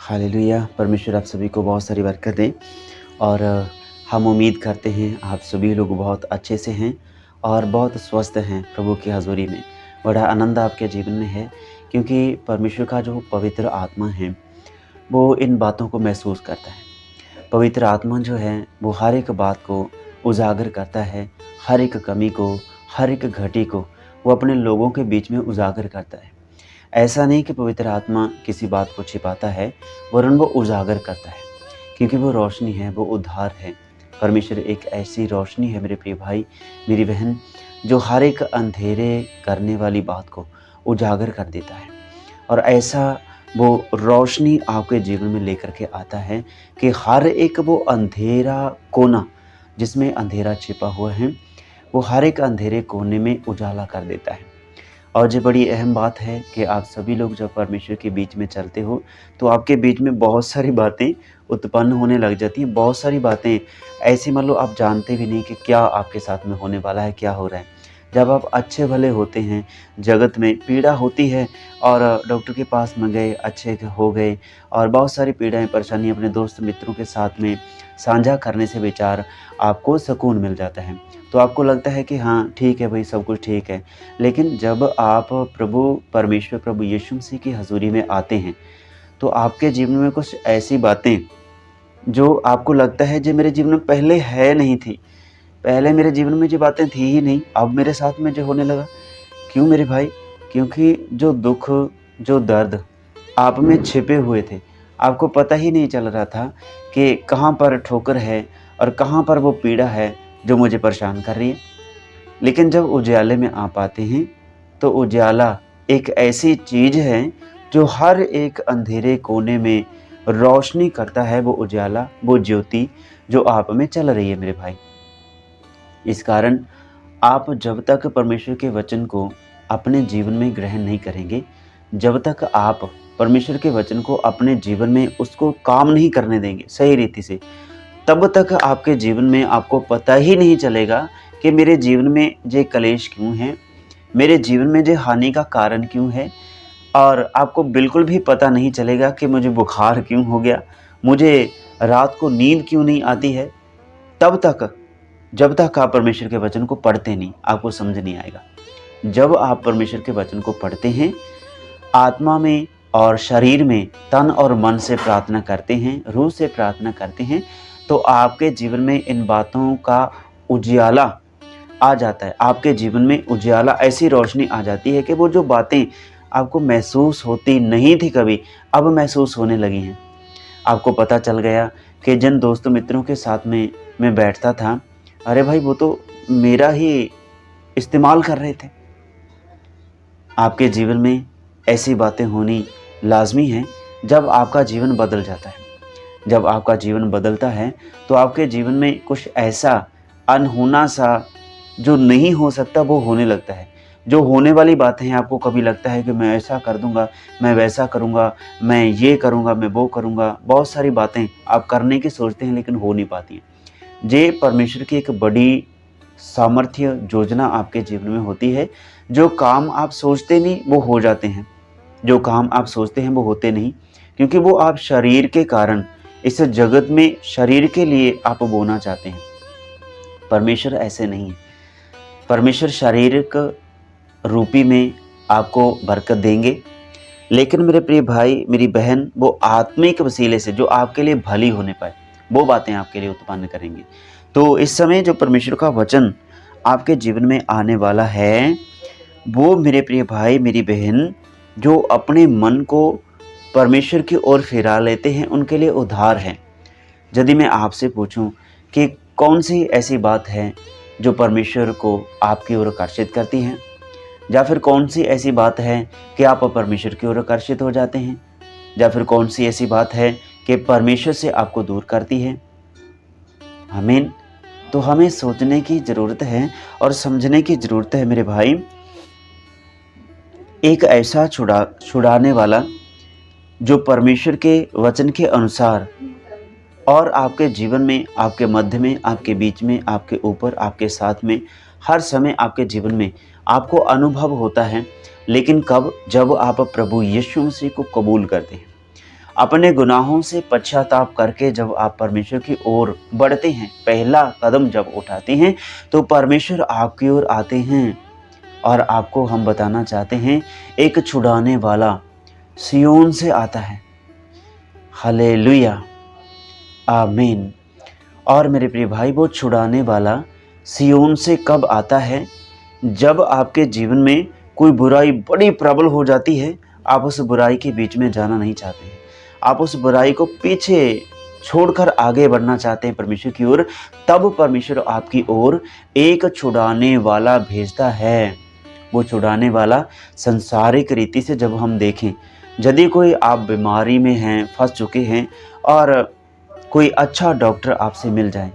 Hallelujah. परमेश्वर आप सभी को बहुत सारी बरकत दें और हम उम्मीद करते हैं आप सभी लोग बहुत अच्छे से हैं और बहुत स्वस्थ हैं प्रभु की हज़ूरी में। बड़ा आनंद आपके जीवन में है क्योंकि परमेश्वर का जो पवित्र आत्मा है वो इन बातों को महसूस करता है। पवित्र आत्मा जो है वो हर एक बात को उजागर करता है, हर एक कमी को, हर एक घटी को वो अपने लोगों के बीच में उजागर करता है। ऐसा नहीं कि पवित्र आत्मा किसी बात को छिपाता है, वरन वो उजागर करता है क्योंकि वो रोशनी है, वो उद्धार है। परमेश्वर एक ऐसी रोशनी है मेरे प्रिय भाई, मेरी बहन, जो हर एक अंधेरे करने वाली बात को उजागर कर देता है। और ऐसा वो रोशनी आपके जीवन में लेकर के आता है कि हर एक वो अंधेरा कोना जिसमें अंधेरा छिपा हुआ है, वो हर एक अंधेरे कोने में उजाला कर देता है। और ये बड़ी अहम बात है कि आप सभी लोग जब परमेश्वर के बीच में चलते हो तो आपके बीच में बहुत सारी बातें उत्पन्न होने लग जाती हैं। बहुत सारी बातें ऐसी, मान लो आप जानते भी नहीं कि क्या आपके साथ में होने वाला है, क्या हो रहा है। जब आप अच्छे भले होते हैं, जगत में पीड़ा होती है और डॉक्टर के पास में गए, अच्छे हो गए और बहुत सारी पीड़ाएं परेशानी अपने दोस्त मित्रों के साथ में साझा करने से विचार आपको सुकून मिल जाता है। तो आपको लगता है कि हाँ ठीक है भाई, सब कुछ ठीक है। लेकिन जब आप प्रभु परमेश्वर प्रभु यीशु मसीह की हज़ूरी में आते हैं तो आपके जीवन में कुछ ऐसी बातें जो आपको लगता है जो मेरे जीवन में पहले है नहीं थी, पहले मेरे जीवन में जो बातें थी ही नहीं, अब मेरे साथ में जो होने लगा। क्यों मेरे भाई? क्योंकि जो दुख, जो दर्द आप में छिपे हुए थे, आपको पता ही नहीं चल रहा था कि कहाँ पर ठोकर है और कहाँ पर वो पीड़ा है जो मुझे परेशान कर रही है। लेकिन जब उजाले में आप आते हैं तो उजाला एक ऐसी चीज़ है जो हर एक अंधेरे कोने में रोशनी करता है। वो उजाला, वो ज्योति जो आप में चल रही है मेरे भाई। इस कारण आप जब तक परमेश्वर के वचन को अपने जीवन में ग्रहण नहीं करेंगे, जब तक आप परमेश्वर के वचन को अपने जीवन में उसको काम नहीं करने देंगे सही रीति से, तब तक आपके जीवन में आपको पता ही नहीं चलेगा कि मेरे जीवन में ये कलेश क्यों है, मेरे जीवन में ये हानि का कारण क्यों है। और आपको बिल्कुल भी पता नहीं चलेगा कि मुझे बुखार क्यों हो गया, मुझे रात को नींद क्यों नहीं आती है। तब तक, जब तक आप परमेश्वर के वचन को पढ़ते नहीं, आपको समझ नहीं आएगा। जब आप परमेश्वर के वचन को पढ़ते हैं, आत्मा में और शरीर में, तन और मन से प्रार्थना करते हैं, रूह से प्रार्थना करते हैं, तो आपके जीवन में इन बातों का उजियाला आ जाता है। आपके जीवन में उजियाला, ऐसी रोशनी आ जाती है कि वो जो बातें आपको महसूस होती नहीं थी कभी, अब महसूस होने लगी हैं। आपको पता चल गया कि जिन दोस्तों मित्रों के साथ में मैं बैठता था, अरे भाई वो तो मेरा ही इस्तेमाल कर रहे थे। आपके जीवन में ऐसी बातें होनी लाजमी है जब आपका जीवन बदल जाता है। जब आपका जीवन बदलता है तो आपके जीवन में कुछ ऐसा अनहोना सा जो नहीं हो सकता वो होने लगता है। जो होने वाली बातें हैं, आपको कभी लगता है कि मैं ऐसा कर दूंगा, मैं वैसा करूंगा, मैं ये करूंगा, मैं वो करूंगा। बहुत सारी बातें आप करने की सोचते हैं लेकिन हो नहीं पाती हैं। ये परमेश्वर की एक बड़ी सामर्थ्य योजना आपके जीवन में होती है। जो काम आप सोचते नहीं वो हो जाते हैं, जो काम आप सोचते हैं वो होते नहीं, क्योंकि वो आप शरीर के कारण इस जगत में शरीर के लिए आप बोना चाहते हैं। परमेश्वर ऐसे नहीं है। परमेश्वर शारीरिक रूपी में आपको बरकत देंगे, लेकिन मेरे प्रिय भाई, मेरी बहन, वो आत्मिक वसीले से जो आपके लिए भली होने पाए, वो बातें आपके लिए उत्पन्न करेंगे। तो इस समय जो परमेश्वर का वचन आपके जीवन में आने वाला है, वो मेरे प्रिय भाई, मेरी बहन, जो अपने मन को परमेश्वर की ओर फिरा लेते हैं, उनके लिए उद्धार है। यदि मैं आपसे पूछूं कि कौन सी ऐसी बात है जो परमेश्वर को आपकी ओर आकर्षित करती है, या फिर कौन सी ऐसी बात है कि आप परमेश्वर की ओर आकर्षित हो जाते हैं, या फिर कौन सी ऐसी बात है कि परमेश्वर से आपको दूर करती है। आमीन। तो हमें सोचने की ज़रूरत है और समझने की ज़रूरत है मेरे भाई। एक ऐसा छुड़ाने वाला जो परमेश्वर के वचन के अनुसार और आपके जीवन में, आपके मध्य में, आपके बीच में, आपके ऊपर, आपके साथ में, हर समय आपके जीवन में आपको अनुभव होता है। लेकिन कब? जब आप प्रभु यीशु मसीह को कबूल करते हैं। अपने गुनाहों से पश्चाताप करके जब आप परमेश्वर की ओर बढ़ते हैं, पहला कदम जब उठाते हैं, तो परमेश्वर आपकी ओर आते हैं। और आपको हम बताना चाहते हैं, एक छुड़ाने वाला सिय्योन से आता है। हालेलुया, आमीन। और मेरे प्रिय भाई, वो छुड़ाने वाला सिय्योन से कब आता है? जब आपके जीवन में कोई बुराई बड़ी प्रबल हो जाती है, आप उस बुराई के बीच में जाना नहीं चाहते हैं, आप उस बुराई को पीछे छोड़कर आगे बढ़ना चाहते हैं परमेश्वर की ओर, तब परमेश्वर आपकी ओर एक छुड़ाने वाला भेजता है। वो छुड़ाने वाला संसारिक रीति से जब हम देखें, यदि कोई आप बीमारी में हैं, फंस चुके हैं, और कोई अच्छा डॉक्टर आपसे मिल जाए,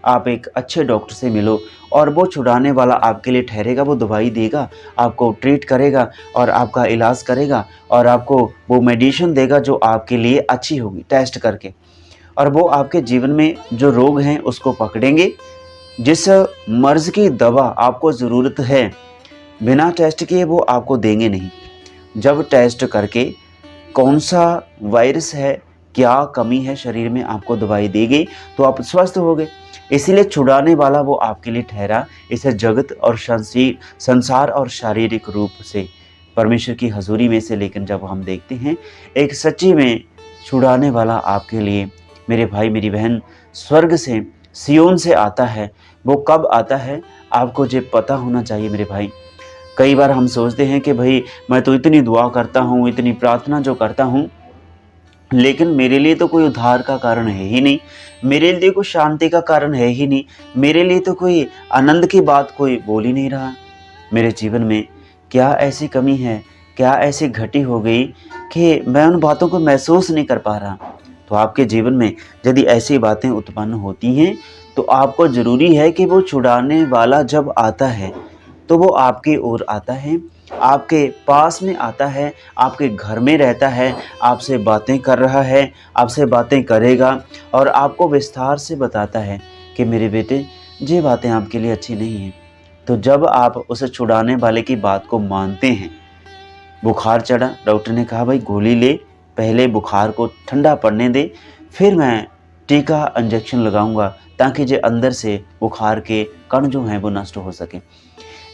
आप एक अच्छे डॉक्टर से मिलो, और वो छुड़ाने वाला आपके लिए ठहरेगा, वो दवाई देगा, आपको ट्रीट करेगा और आपका इलाज करेगा, और आपको वो मेडिसिन देगा जो आपके लिए अच्छी होगी टेस्ट करके, और वो आपके जीवन में जो रोग हैं उसको पकड़ेंगे। जिस मर्ज़ की दवा आपको ज़रूरत है, बिना टेस्ट किए वो आपको देंगे नहीं। जब टेस्ट करके कौन सा वायरस है, क्या कमी है शरीर में, आपको दवाई दी गई तो आप स्वस्थ हो गए। इसीलिए छुड़ाने वाला वो आपके लिए ठहरा। इसे जगत और संसार और शारीरिक रूप से परमेश्वर की हजूरी में से, लेकिन जब हम देखते हैं एक सच्ची में छुड़ाने वाला आपके लिए, मेरे भाई मेरी बहन, स्वर्ग से सिय्योन से आता है। वो कब आता है आपको ये पता होना चाहिए मेरे भाई। कई बार हम सोचते हैं कि भाई मैं तो इतनी दुआ करता हूँ, इतनी प्रार्थना जो करता हूँ, लेकिन मेरे लिए तो कोई उद्धार का कारण है ही नहीं, मेरे लिए कोई शांति का कारण है ही नहीं, मेरे लिए तो कोई आनंद की बात कोई बोल ही नहीं रहा। मेरे जीवन में क्या ऐसी कमी है, क्या ऐसी घटी हो गई कि मैं उन बातों को महसूस नहीं कर पा रहा। तो आपके जीवन में यदि ऐसी बातें उत्पन्न होती हैं, तो आपको ज़रूरी है कि वो छुड़ाने वाला जब आता है, तो वो आपकी ओर आता है, आपके पास में आता है, आपके घर में रहता है, आपसे बातें कर रहा है, आपसे बातें करेगा, और आपको विस्तार से बताता है कि मेरे बेटे, ये बातें आपके लिए अच्छी नहीं हैं। तो जब आप उसे छुड़ाने वाले की बात को मानते हैं, बुखार चढ़ा, डॉक्टर ने कहा भाई गोली ले, पहले बुखार को ठंडा पड़ने दे, फिर मैं टीका इंजेक्शन लगाऊंगा ताकि जो अंदर से बुखार के कण जो हैं वो नष्ट हो सके।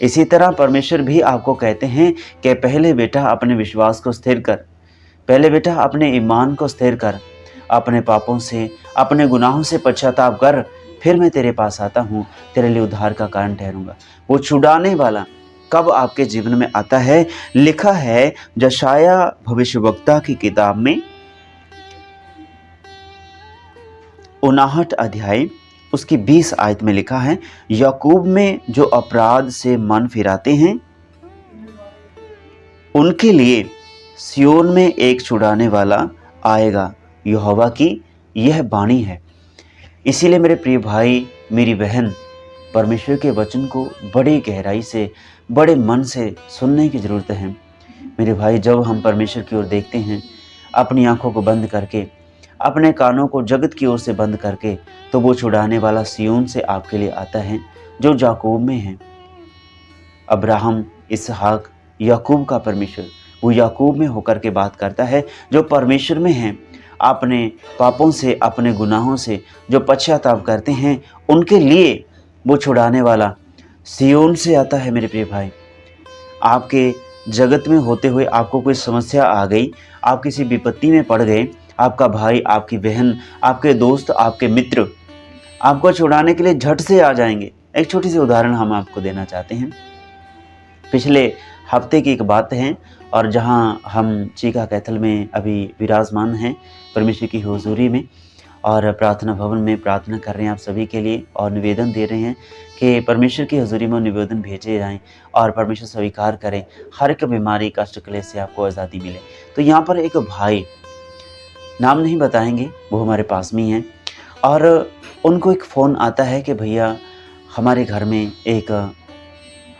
इसी तरह परमेश्वर भी आपको कहते हैं कि पहले बेटा अपने विश्वास को स्थिर कर, पहले बेटा अपने ईमान को स्थिर कर, अपने पापों से, अपने गुनाहों से पश्चाताप कर, फिर मैं तेरे पास आता हूँ, तेरे लिए उद्धार का कारण ठहरूंगा। वो छुड़ाने वाला कब आपके जीवन में आता है? लिखा है यशायाह भविष्यवक्ता की किताब में 59 अध्याय उसकी 20 आयत में लिखा है, याकूब में जो अपराध से मन फिराते हैं, उनके लिए सिय्योन में एक छुड़ाने वाला आएगा, यहोवा की यह वाणी है। इसीलिए मेरे प्रिय भाई मेरी बहन, परमेश्वर के वचन को बड़ी गहराई से, बड़े मन से सुनने की ज़रूरत है। मेरे भाई, जब हम परमेश्वर की ओर देखते हैं, अपनी आंखों को बंद करके, अपने कानों को जगत की ओर से बंद करके, तो वो छुड़ाने वाला सिय्योन से आपके लिए आता है, जो याकूब में है। अब्राहम, इसहाक, याकूब का परमेश्वर, वो याकूब में होकर के बात करता है, जो परमेश्वर में है। अपने पापों से, अपने गुनाहों से जो पश्चाताप करते हैं, उनके लिए वो छुड़ाने वाला सिय्योन से आता है। मेरे प्रिय भाई, आपके जगत में होते हुए आपको कोई समस्या आ गई, आप किसी विपत्ति में पड़ गए, आपका भाई, आपकी बहन, आपके दोस्त, आपके मित्र आपको छुड़ाने के लिए झट से आ जाएंगे। एक छोटी सी उदाहरण हम आपको देना चाहते हैं। पिछले हफ्ते की एक बात है, और जहां हम चीका कैथल में अभी विराजमान हैं परमेश्वर की हुजूरी में, और प्रार्थना भवन में प्रार्थना कर रहे हैं आप सभी के लिए, और निवेदन दे रहे हैं कि परमेश्वर की हुजूरी में निवेदन भेजे जाएं और परमेश्वर स्वीकार करें, हर एक बीमारी, कष्ट, क्लेश से आपको आज़ादी मिले। तो यहाँ पर एक भाई, नाम नहीं बताएंगे, वो हमारे पास में ही हैं, और उनको एक फ़ोन आता है कि भैया हमारे घर में एक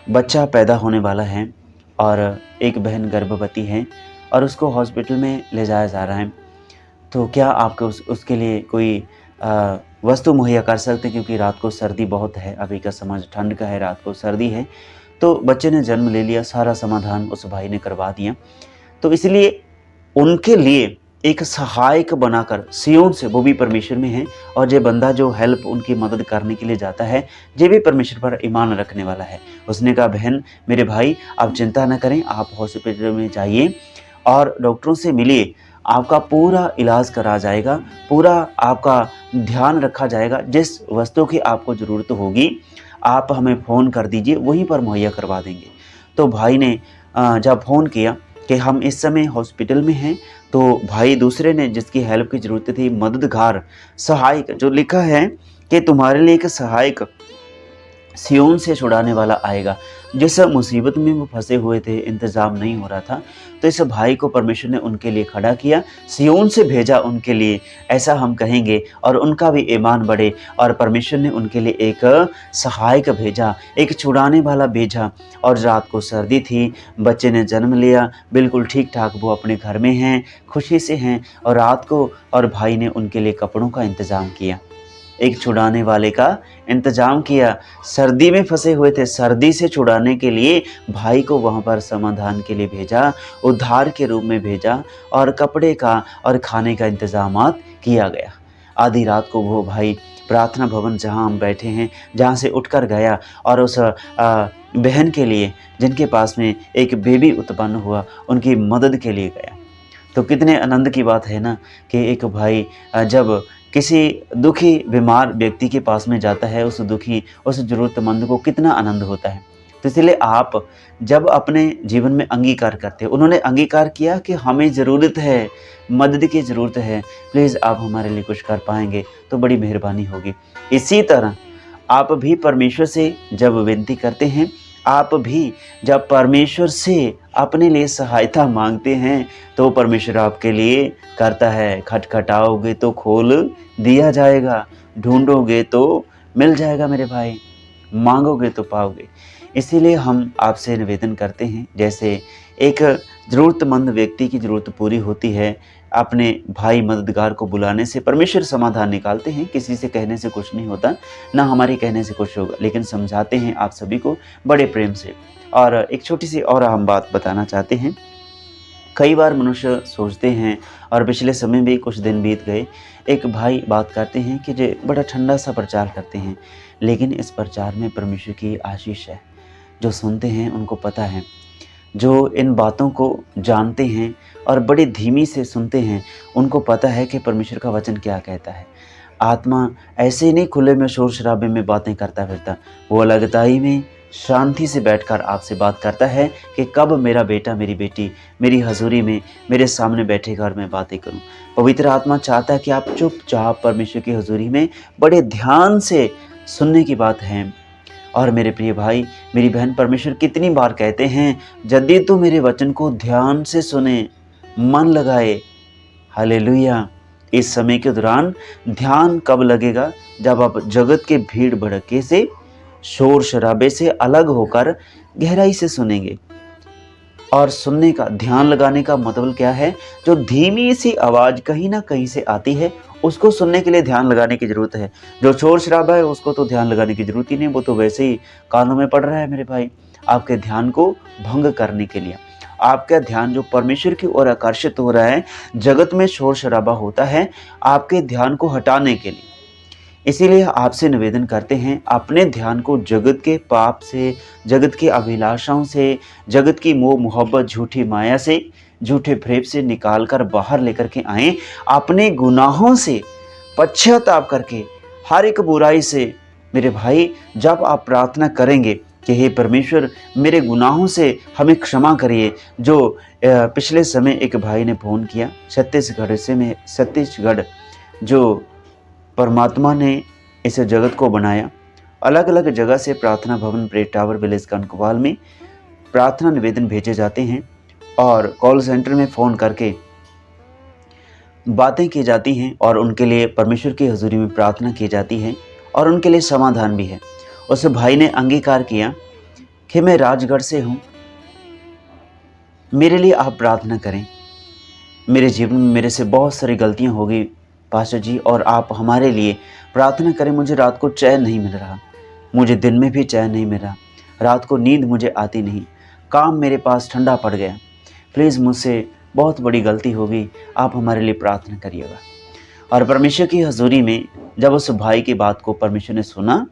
बच्चा पैदा होने वाला है, और एक बहन गर्भवती है, और उसको हॉस्पिटल में ले जाया जा रहा है। तो क्या आपको उसके लिए कोई वस्तु मुहैया कर सकते हैं, क्योंकि रात को सर्दी बहुत है, अभी का समय ठंड का है, रात को सर्दी है। तो बच्चे ने जन्म ले लिया, सारा समाधान उस भाई ने करवा दिया। तो इसलिए उनके लिए एक सहायक बनाकर सियोन से, वो भी परमेश्वर में है, और ये बंदा जो हेल्प उनकी मदद करने के लिए जाता है, ये भी परमेश्वर पर ईमान रखने वाला है। उसने कहा, बहन मेरे भाई आप चिंता न करें, आप हॉस्पिटल में जाइए और डॉक्टरों से मिलिए, आपका पूरा इलाज करा जाएगा, पूरा आपका ध्यान रखा जाएगा, जिस वस्तु की आपको ज़रूरत होगी आप हमें फ़ोन कर दीजिए, वहीं पर मुहैया करवा देंगे। तो भाई ने जब फ़ोन किया कि हम इस समय हॉस्पिटल में हैं, तो भाई दूसरे ने जिसकी हेल्प की ज़रूरत थी, मददगार, सहायक, जो लिखा है कि तुम्हारे लिए एक सहायक सियोन से छुड़ाने वाला आएगा। जिस मुसीबत में वो फंसे हुए थे, इंतज़ाम नहीं हो रहा था, तो इस भाई को परमेश्वर ने उनके लिए खड़ा किया, सियोन से भेजा उनके लिए, ऐसा हम कहेंगे, और उनका भी ईमान बढ़े। और परमेश्वर ने उनके लिए एक सहायक भेजा, एक छुड़ाने वाला भेजा। और रात को सर्दी थी, बच्चे ने जन्म लिया, बिल्कुल ठीक ठाक वो अपने घर में हैं, खुशी से हैं। और रात को और भाई ने उनके लिए कपड़ों का इंतज़ाम किया, एक छुड़ाने वाले का इंतजाम किया। सर्दी में फंसे हुए थे, सर्दी से छुड़ाने के लिए भाई को वहाँ पर समाधान के लिए भेजा, उद्धार के रूप में भेजा, और कपड़े का और खाने का इंतजामात किया गया। आधी रात को वो भाई प्रार्थना भवन जहाँ हम बैठे हैं, जहाँ से उठकर गया और उस बहन के लिए, जिनके पास में एक बेबी उत्पन्न हुआ, उनकी मदद के लिए गया। तो कितने आनंद की बात है ना कि एक भाई जब किसी दुखी बीमार व्यक्ति के पास में जाता है, उस दुखी, उस ज़रूरतमंद को कितना आनंद होता है। तो इसलिए आप जब अपने जीवन में अंगीकार करते हो, उन्होंने अंगीकार किया कि हमें ज़रूरत है, मदद की ज़रूरत है, प्लीज़ आप हमारे लिए कुछ कर पाएंगे तो बड़ी मेहरबानी होगी। इसी तरह आप भी परमेश्वर से जब विनती करते हैं, आप भी जब परमेश्वर से अपने लिए सहायता मांगते हैं, तो परमेश्वर आपके लिए करता है। खटखटाओगे तो खोल दिया जाएगा, ढूंढोगे तो मिल जाएगा मेरे भाई, मांगोगे तो पाओगे। इसीलिए हम आपसे निवेदन करते हैं, जैसे एक ज़रूरतमंद व्यक्ति की ज़रूरत पूरी होती है, अपने भाई मददगार को बुलाने से परमेश्वर समाधान निकालते हैं। किसी से कहने से कुछ नहीं होता, ना हमारे कहने से कुछ होगा, लेकिन समझाते हैं आप सभी को बड़े प्रेम से। और एक छोटी सी और अहम बात बताना चाहते हैं। कई बार मनुष्य सोचते हैं, और पिछले समय भी कुछ दिन बीत गए, एक भाई बात करते हैं कि जो बड़ा ठंडा सा प्रचार करते हैं, लेकिन इस प्रचार में परमेश्वर की आशीष है। जो सुनते हैं उनको पता है, जो इन बातों को जानते हैं और बड़ी धीमी से सुनते हैं, उनको पता है कि परमेश्वर का वचन क्या कहता है। आत्मा ऐसे ही नहीं खुले में शोर शराबे में बातें करता फिरता, वो अलगताई में शांति से बैठकर आपसे बात करता है कि कब मेरा बेटा मेरी बेटी मेरी हजूरी में मेरे सामने बैठेगा और मैं बातें करूं। पवित्र आत्मा चाहता है कि आप चुपचाप परमेश्वर की हजूरी में बड़े ध्यान से सुनने की बात है। और मेरे प्रिय भाई, मेरी बहन, परमेश्वर कितनी बार कहते हैं, यदि तू मेरे वचन को ध्यान से सुने, मन लगाए। हालेलुया। इस समय के दौरान ध्यान कब लगेगा? जब आप जगत के भीड़ भड़के से, शोर शराबे से अलग होकर गहराई से सुनेंगे। और सुनने का, ध्यान लगाने का मतलब क्या है? जो धीमी सी आवाज़ कहीं ना कहीं से आती है, उसको सुनने के लिए ध्यान लगाने की ज़रूरत है। जो शोर शराबा है उसको तो ध्यान लगाने की ज़रूरत ही नहीं, वो तो वैसे ही कानों में पड़ रहा है मेरे भाई, आपके ध्यान को भंग करने के लिए। आपका ध्यान जो परमेश्वर की ओर आकर्षित हो रहा है, जगत में शोर शराबा होता है, आपके ध्यान को हटाने के लिए। इसीलिए आपसे निवेदन करते हैं, अपने ध्यान को जगत के पाप से, जगत की अभिलाषाओं से, जगत की मोह मोहब्बत, झूठी माया से, झूठे प्रेम से निकाल कर बाहर लेकर के आएं। अपने गुनाहों से पश्चाताप करके, हर एक बुराई से मेरे भाई, जब आप प्रार्थना करेंगे कि हे परमेश्वर मेरे गुनाहों से हमें क्षमा करिए। जो पिछले समय एक भाई ने फ़ोन किया, छत्तीसगढ़ जो परमात्मा ने इस जगत को बनाया, अलग अलग जगह से प्रार्थना भवन, प्रेयर टावर, विलेज कनकवाल में प्रार्थना निवेदन भेजे जाते हैं, और कॉल सेंटर में फ़ोन करके बातें की जाती हैं, और उनके लिए परमेश्वर की हजूरी में प्रार्थना की जाती है, और उनके लिए समाधान भी है। उस भाई ने अंगीकार किया कि मैं राजगढ़ से हूँ, मेरे लिए आप प्रार्थना करें। मेरे जीवन में मेरे से बहुत सारी गलतियाँ हो गई पास्टर जी, और आप हमारे लिए प्रार्थना करें। मुझे रात को चैन नहीं मिल रहा, मुझे दिन में भी चैन नहीं मिल रहा, रात को नींद मुझे आती नहीं, काम मेरे पास ठंडा पड़ गया, प्लीज़ मुझसे बहुत बड़ी गलती होगी, आप हमारे लिए प्रार्थना करिएगा। और परमेश्वर की हजूरी में जब उस भाई की बात को परमेश्वर ने सुना,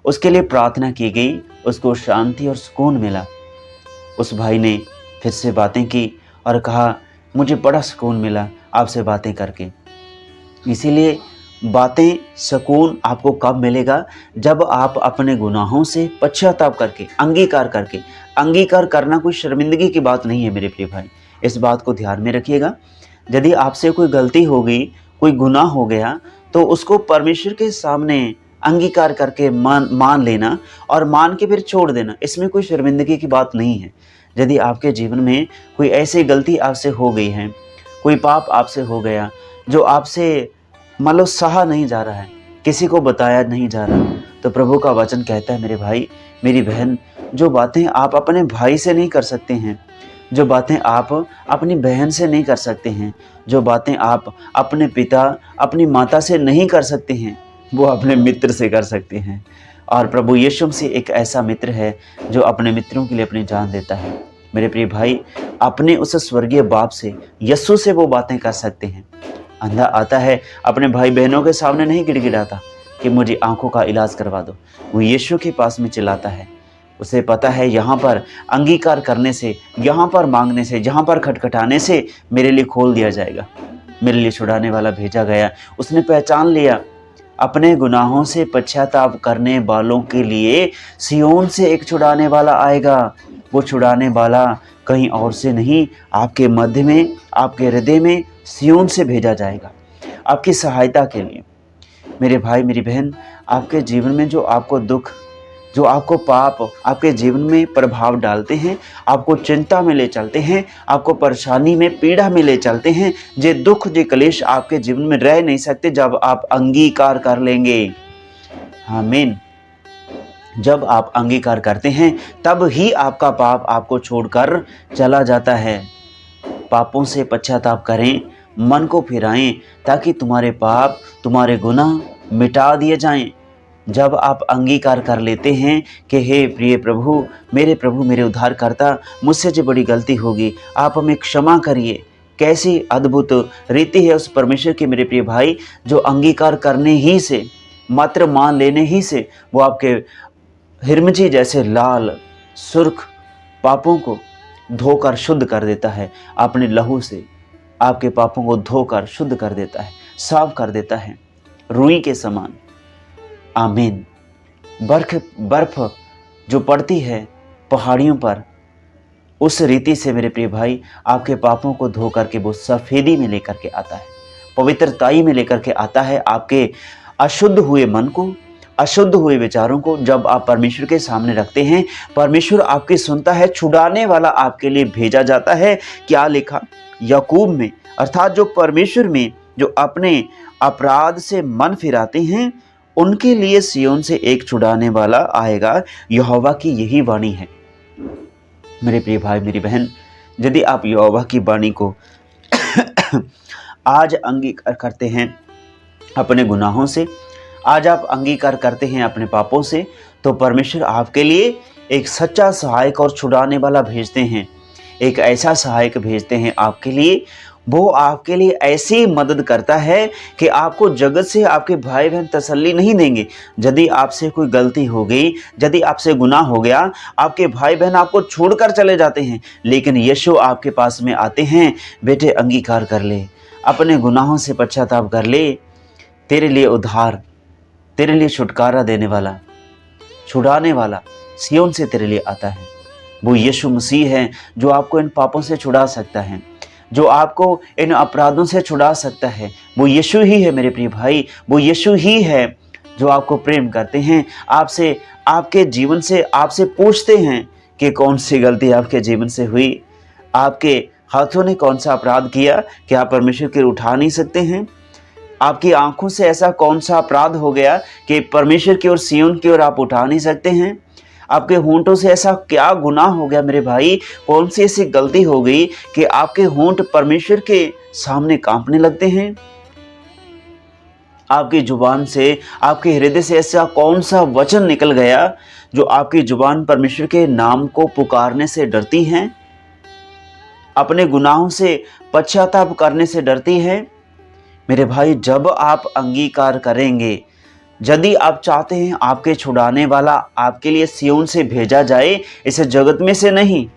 उसके लिए प्रार्थना की गई, उसको शांति और सुकून मिला। उस भाई ने फिर से बातें की और कहा, मुझे बड़ा सुकून मिला आपसे बातें करके। इसीलिए बातें, सुकून आपको कब मिलेगा? जब आप अपने गुनाहों से पश्चाताप करके, अंगीकार करना कोई शर्मिंदगी की बात नहीं है मेरे प्रिय भाई, इस बात को ध्यान में रखिएगा। यदि आपसे कोई गलती हो गई, कोई गुनाह हो गया, तो उसको परमेश्वर के सामने अंगीकार करके मान लेना और मान के फिर छोड़ देना, इसमें कोई शर्मिंदगी की बात नहीं है। यदि आपके जीवन में कोई ऐसी गलती आपसे हो गई है, कोई पाप आपसे हो गया जो आपसे मान लो सहा नहीं जा रहा है, किसी को बताया नहीं जा रहा, तो प्रभु का वचन कहता है मेरे भाई मेरी बहन, जो बातें आप अपने भाई से नहीं कर सकते हैं, जो बातें आप अपनी बहन से नहीं कर सकते हैं, जो बातें आप अपने पिता, अपनी माता से नहीं कर सकते हैं, वो अपने मित्र से कर सकते हैं। और प्रभु यीशु मसीह एक ऐसा मित्र है जो अपने मित्रों के लिए अपनी जान देता है। मेरे प्रिय भाई, अपने उस स्वर्गीय बाप से, यीशु से वो बातें कर सकते हैं। अंधा आता है अपने भाई बहनों के सामने नहीं गिड़गिड़ाता कि मुझे आंखों का इलाज करवा दो, वो यीशु के पास में चिल्लाता है। उसे पता है यहाँ पर अंगीकार करने से, यहाँ पर मांगने से, यहाँ पर खटखटाने से मेरे लिए खोल दिया जाएगा, मेरे लिए छुड़ाने वाला भेजा गया। उसने पहचान लिया, अपने गुनाहों से पश्चाताप करने वालों के लिए सियोन से एक छुड़ाने वाला आएगा। वो छुड़ाने वाला कहीं और से नहीं, आपके मध्य में, आपके हृदय में सियोन से भेजा जाएगा आपकी सहायता के लिए। मेरे भाई मेरी बहन, आपके जीवन में जो आपको दुख, जो आपको पाप आपके जीवन में प्रभाव डालते हैं, आपको चिंता में ले चलते हैं, आपको परेशानी में, पीड़ा में ले चलते हैं, जे दुख, जे कलेश आपके जीवन में रह नहीं सकते जब आप अंगीकार कर लेंगे। आमीन। जब आप अंगीकार करते हैं तब ही आपका पाप आपको छोड़कर चला जाता है। पापों से पश्चाताप करें, मन को फिराएं, ताकि तुम्हारे पाप, तुम्हारे गुनाह मिटा दिए जाएं। जब आप अंगीकार कर लेते हैं कि हे प्रिय प्रभु, मेरे उद्धारकर्ता, मुझसे जो बड़ी गलती होगी, आप हमें क्षमा करिए। कैसी अद्भुत रीति है उस परमेश्वर की मेरे प्रिय भाई, जो अंगीकार करने ही से, मात्र मान लेने ही से, वो आपके हिरमची जैसे लाल सुर्ख पापों को धोकर शुद्ध कर देता है। अपने लहू से आपके पापों को धोकर शुद्ध कर देता है, साफ कर देता है, रुई के समान। आमीन। बर्फ जो पड़ती है पहाड़ियों पर, उस रीति से मेरे प्रिय भाई आपके पापों को धो करके वो सफ़ेदी में लेकर के आता है, पवित्रताई में लेकर के आता है। आपके अशुद्ध हुए मन को, अशुद्ध हुए विचारों को जब आप परमेश्वर के सामने रखते हैं, परमेश्वर आपकी सुनता है। छुड़ाने वाला आपके लिए भेजा जाता है। क्या लिखा याकूब में, अर्थात जो परमेश्वर में, जो अपने अपराध से मन फिराते हैं, उनके लिए सियोन से एक छुड़ाने वाला आएगा। यहोवा की यही वाणी है। मेरे प्रिय भाई मेरी बहन, यदि आप यहोवा की वाणी को आज अंगीकार करते हैं अपने गुनाहों से, आज आप अंगीकार करते हैं अपने पापों से, तो परमेश्वर आपके लिए एक सच्चा सहायक और छुड़ाने वाला भेजते हैं। एक ऐसा सहायक भेजते हैं आपके लिए, वो आपके लिए ऐसी मदद करता है कि आपको जगत से आपके भाई बहन तसल्ली नहीं देंगे। यदि आपसे कोई गलती हो गई, यदि आपसे गुनाह हो गया, आपके भाई बहन आपको छोड़कर चले जाते हैं, लेकिन यीशु आपके पास में आते हैं, बेटे अंगीकार कर ले, अपने गुनाहों से पश्चाताप कर ले, तेरे लिए उद्धार, तेरे लिए छुटकारा देने वाला, छुड़ाने वाला सियोन से तेरे लिए आता है। वो यीशु मसीह है जो आपको इन पापों से छुड़ा सकता है, जो आपको इन अपराधों से छुड़ा सकता है। वो यीशु ही है मेरे प्रिय भाई, वो यीशु ही है जो आपको प्रेम करते हैं, आपसे, आपके जीवन से आपसे पूछते हैं कि कौन सी गलती आपके जीवन से हुई, आपके हाथों ने कौन सा अपराध किया कि आप परमेश्वर की ओर उठा नहीं सकते हैं। आपकी आंखों से ऐसा कौन सा अपराध हो गया कि परमेश्वर की ओर, सियोन की ओर आप उठा नहीं सकते हैं। आपके होंठों से ऐसा क्या गुनाह हो गया मेरे भाई, कौन सी ऐसी गलती हो गई कि आपके होंठ परमेश्वर के सामने कांपने लगते हैं। आपकी जुबान से, आपके हृदय से ऐसा कौन सा वचन निकल गया जो आपकी जुबान परमेश्वर के नाम को पुकारने से डरती है। अपने गुनाहों से पश्चाताप करने से डरती है? मेरे भाई, जब आप अंगीकार करेंगे, यदि आप चाहते हैं आपके छुड़ाने वाला आपके लिए सिय्योन से भेजा जाए, इस जगत में से नहीं,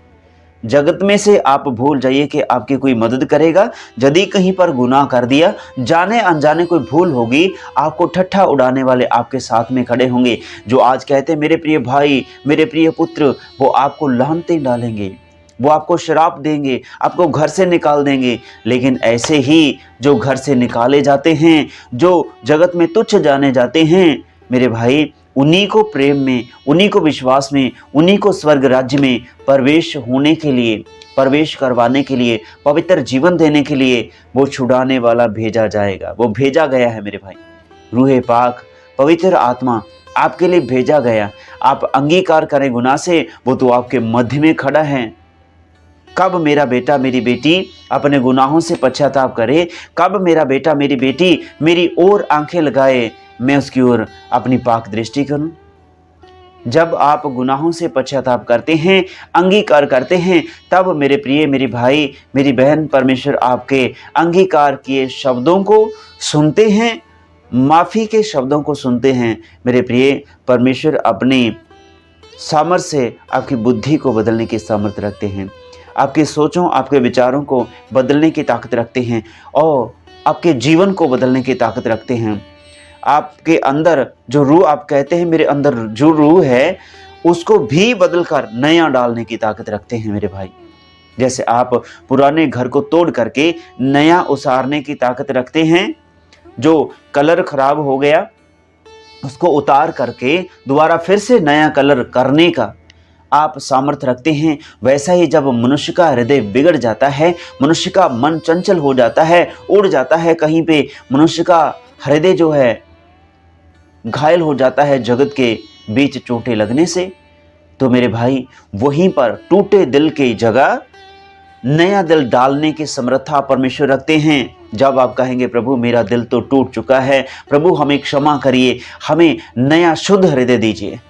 जगत में से आप भूल जाइए कि आपकी कोई मदद करेगा। यदि कहीं पर गुनाह कर दिया, जाने अनजाने कोई भूल होगी, आपको ठट्ठा उड़ाने वाले आपके साथ में खड़े होंगे, जो आज कहते हैं मेरे प्रिय भाई, मेरे प्रिय पुत्र, वो आपको लानतें डालेंगे, वो आपको श्राप देंगे, आपको घर से निकाल देंगे। लेकिन ऐसे ही जो घर से निकाले जाते हैं, जो जगत में तुच्छ जाने जाते हैं, मेरे भाई, उन्हीं को प्रेम में, उन्हीं को विश्वास में, उन्हीं को स्वर्ग राज्य में प्रवेश होने के लिए, प्रवेश करवाने के लिए, पवित्र जीवन देने के लिए वो छुड़ाने वाला भेजा जाएगा। वो भेजा गया है मेरे भाई। रूहे पाक, पवित्र आत्मा आपके लिए भेजा गया। आप अंगीकार करें गुनाह से, वो तो आपके मध्य में खड़ा है। कब मेरा बेटा मेरी बेटी अपने गुनाहों से पश्चाताप करे, कब मेरा बेटा मेरी बेटी मेरी ओर आंखें लगाए, मैं उसकी ओर अपनी पाक दृष्टि करूं। जब आप गुनाहों से पश्चाताप करते हैं, अंगीकार करते हैं, तब मेरे प्रिय, मेरी भाई, मेरी बहन, परमेश्वर आपके अंगीकार किए शब्दों को सुनते हैं, माफ़ी के शब्दों को सुनते हैं। मेरे प्रिय, परमेश्वर अपनी सामर्थ्य से आपकी बुद्धि को बदलने की सामर्थ्य रखते हैं, आपकी सोचों, आपके विचारों को बदलने की ताकत रखते हैं, और आपके जीवन को बदलने की ताकत रखते हैं। आपके अंदर जो रूह, आप कहते हैं मेरे अंदर जो रूह है, उसको भी बदलकर नया डालने की ताकत रखते हैं मेरे भाई। जैसे आप पुराने घर को तोड़ करके नया उसारने की ताकत रखते हैं, जो कलर खराब हो गया उसको उतार करके दोबारा फिर से नया कलर करने का आप सामर्थ्य रखते हैं। वैसा ही जब मनुष्य का हृदय बिगड़ जाता है, मनुष्य का मन चंचल हो जाता है, उड़ जाता है कहीं पे, मनुष्य का हृदय जो है घायल हो जाता है जगत के बीच चोटें लगने से, तो मेरे भाई, वहीं पर टूटे दिल की जगह नया दिल डालने की समर्था परमेश्वर रखते हैं। जब आप कहेंगे प्रभु मेरा दिल तो टूट चुका है, प्रभु हमें क्षमा करिए, हमें नया शुद्ध हृदय दीजिए।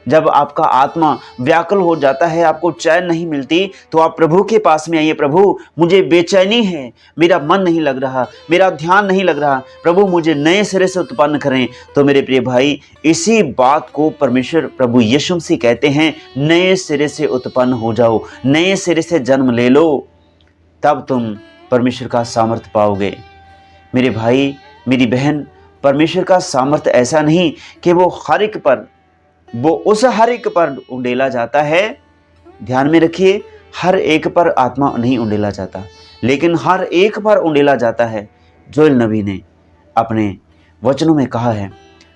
जब आपका आत्मा व्याकुल हो जाता है, आपको चैन नहीं मिलती, तो आप प्रभु के पास में आइए। प्रभु मुझे बेचैनी है, मेरा मन नहीं लग रहा, मेरा ध्यान नहीं लग रहा, प्रभु मुझे नए सिरे से उत्पन्न करें। तो मेरे प्रिय भाई, इसी बात को परमेश्वर प्रभु यीशु मसीह कहते हैं, नए सिरे से उत्पन्न हो जाओ, नए सिरे से जन्म ले लो, तब तुम परमेश्वर का सामर्थ्य पाओगे। मेरे भाई, मेरी बहन, परमेश्वर का सामर्थ्य ऐसा नहीं कि वो हर एक पर, वो उस हर एक पर उंडेला जाता है। ध्यान में रखिए, हर एक पर आत्मा नहीं उंडेला जाता, लेकिन हर एक पर उंडेला जाता है। जोएल नबी ने अपने वचनों में कहा है,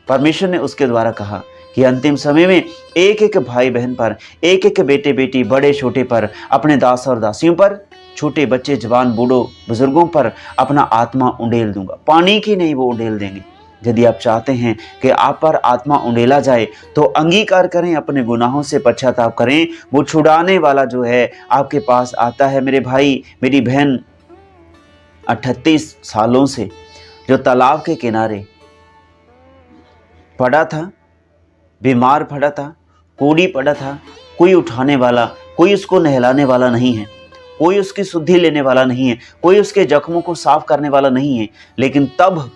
परमेश्वर ने उसके द्वारा कहा कि अंतिम समय में एक एक भाई बहन पर, एक एक बेटे बेटी, बड़े छोटे पर, अपने दास और दासियों पर, छोटे बच्चे, जवान, बूढ़ों, बुजुर्गों पर अपना आत्मा उंडेल दूंगा। पानी की नहीं, वो उंडेल देंगे। यदि आप चाहते हैं कि आप पर आत्मा उंडेला जाए, तो अंगीकार करें, अपने गुनाहों से पश्चाताप करें। वो छुड़ाने वाला जो है आपके पास आता है। मेरे भाई, मेरी बहन, 38 सालों से जो तालाब के किनारे पड़ा था, बीमार पड़ा था, कोड़ी पड़ा था, कोई उठाने वाला, कोई उसको नहलाने वाला नहीं है, कोई उसकी शुद्धि लेने वाला नहीं है, कोई उसके जख्मों को साफ करने वाला नहीं है, लेकिन तब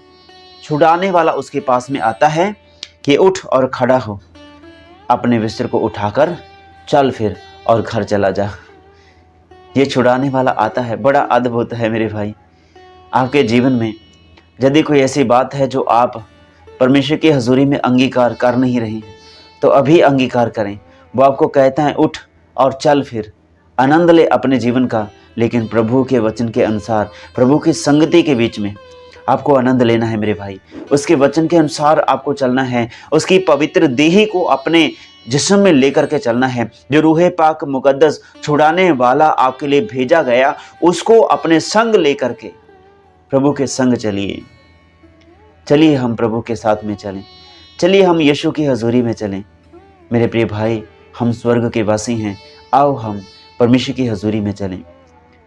छुड़ाने वाला उसके पास में आता है कि उठ और खड़ा हो, अपने बिस्तर को उठाकर चल फिर और घर चला जा। ये छुड़ाने वाला आता है। बड़ा अद्भुत है मेरे भाई। आपके जीवन में यदि कोई ऐसी बात है जो आप परमेश्वर की हजूरी में अंगीकार कर नहीं रहे हैं, तो अभी अंगीकार करें। वो आपको कहता है उठ और चल फिर, आनंद ले अपने जीवन का, लेकिन प्रभु के वचन के अनुसार, प्रभु की संगति के बीच में आपको आनंद लेना है मेरे भाई। उसके वचन के अनुसार आपको चलना है, उसकी पवित्र देही को अपने जिस्म में लेकर के चलना है। जो रूहे पाक मुकद्दस छुड़ाने वाला आपके लिए भेजा गया, उसको अपने संग लेकर के प्रभु के संग चलिए। चलिए हम प्रभु के साथ में चलें, चलिए हम यीशु की हजूरी में चलें। मेरे प्रिय भाई, हम स्वर्ग के वासी हैं, आओ हम परमेश्वर की हजूरी में चलें।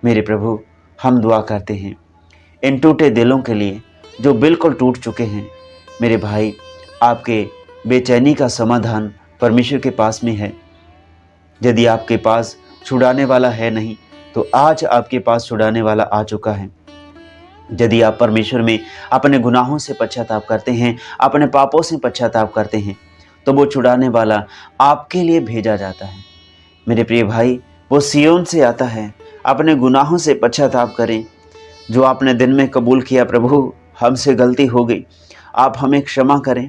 मेरे प्रभु, हम दुआ करते हैं इन टूटे दिलों के लिए जो बिल्कुल टूट चुके हैं। मेरे भाई, आपके बेचैनी का समाधान परमेश्वर के पास में है। यदि आपके पास छुड़ाने वाला है नहीं, तो आज आपके पास छुड़ाने वाला आ चुका है। यदि आप परमेश्वर में अपने गुनाहों से पश्चाताप करते हैं, अपने पापों से पश्चाताप करते हैं, तो वो छुड़ाने वाला आपके लिए भेजा जाता है। मेरे प्रिय भाई, वो सियोन से आता है। अपने गुनाहों से पश्चाताप करें। जो आपने दिन में कबूल किया, प्रभु हमसे गलती हो गई, आप हमें क्षमा करें।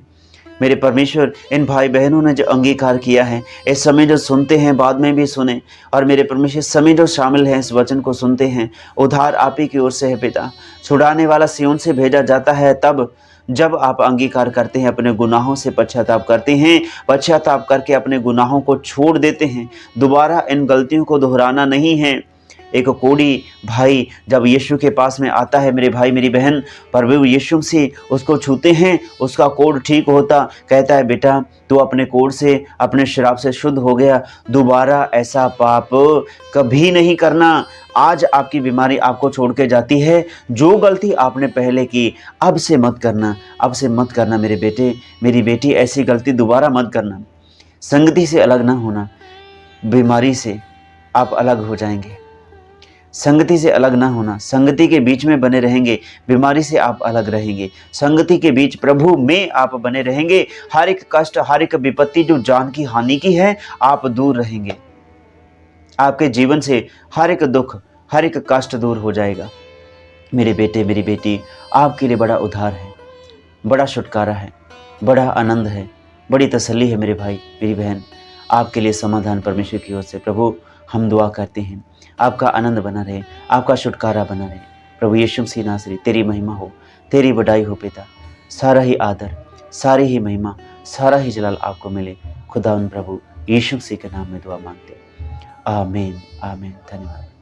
मेरे परमेश्वर, इन भाई बहनों ने जो अंगीकार किया है, इस समय जो सुनते हैं बाद में भी सुने, और मेरे परमेश्वर इस समय जो शामिल हैं इस वचन को सुनते हैं, उद्धार आप ही की ओर से है पिता। छुड़ाने वाला सियोन से भेजा जाता है तब जब आप अंगीकार करते हैं, अपने गुनाहों से पश्चाताप करते हैं, पश्चाताप करके अपने गुनाहों को छोड़ देते हैं। दोबारा इन गलतियों को दोहराना नहीं है। एक कोढ़ी भाई जब यीशु के पास में आता है, मेरे भाई मेरी बहन, प्रभु यीशु से उसको छूते हैं, उसका कोढ़ ठीक होता, कहता है बेटा तू अपने कोढ़ से, अपने शराब से शुद्ध हो गया, दोबारा ऐसा पाप कभी नहीं करना। आज आपकी बीमारी आपको छोड़ के जाती है। जो गलती आपने पहले की अब से मत करना, अब से मत करना मेरे बेटे मेरी बेटी, ऐसी गलती दोबारा मत करना। संगति से अलग ना होना, बीमारी से आप अलग हो जाएंगे। संगति से अलग ना होना, संगति के बीच में बने रहेंगे, बीमारी से आप अलग रहेंगे। संगति के बीच प्रभु में आप बने रहेंगे। हर एक कष्ट, हर एक विपत्ति जो जान की हानि की है, आप दूर रहेंगे। आपके जीवन से हर एक दुख, हर एक कष्ट दूर हो जाएगा। मेरे बेटे मेरी बेटी, आपके लिए बड़ा उद्धार है, बड़ा छुटकारा है, बड़ा आनंद है, बड़ी तसल्ली है। मेरे भाई मेरी बहन, आपके लिए समाधान परमेश्वर की ओर से। प्रभु हम दुआ करते हैं, आपका आनंद बना रहे, आपका छुटकारा बना रहे। प्रभु यीशु मसीह नासरी, तेरी महिमा हो, तेरी बड़ाई हो पिता। सारा ही आदर, सारी ही महिमा, सारा ही जलाल आपको मिले। खुदा उन प्रभु यीशु मसीह के नाम में दुआ मांगते। आमीन आमीन। धन्यवाद।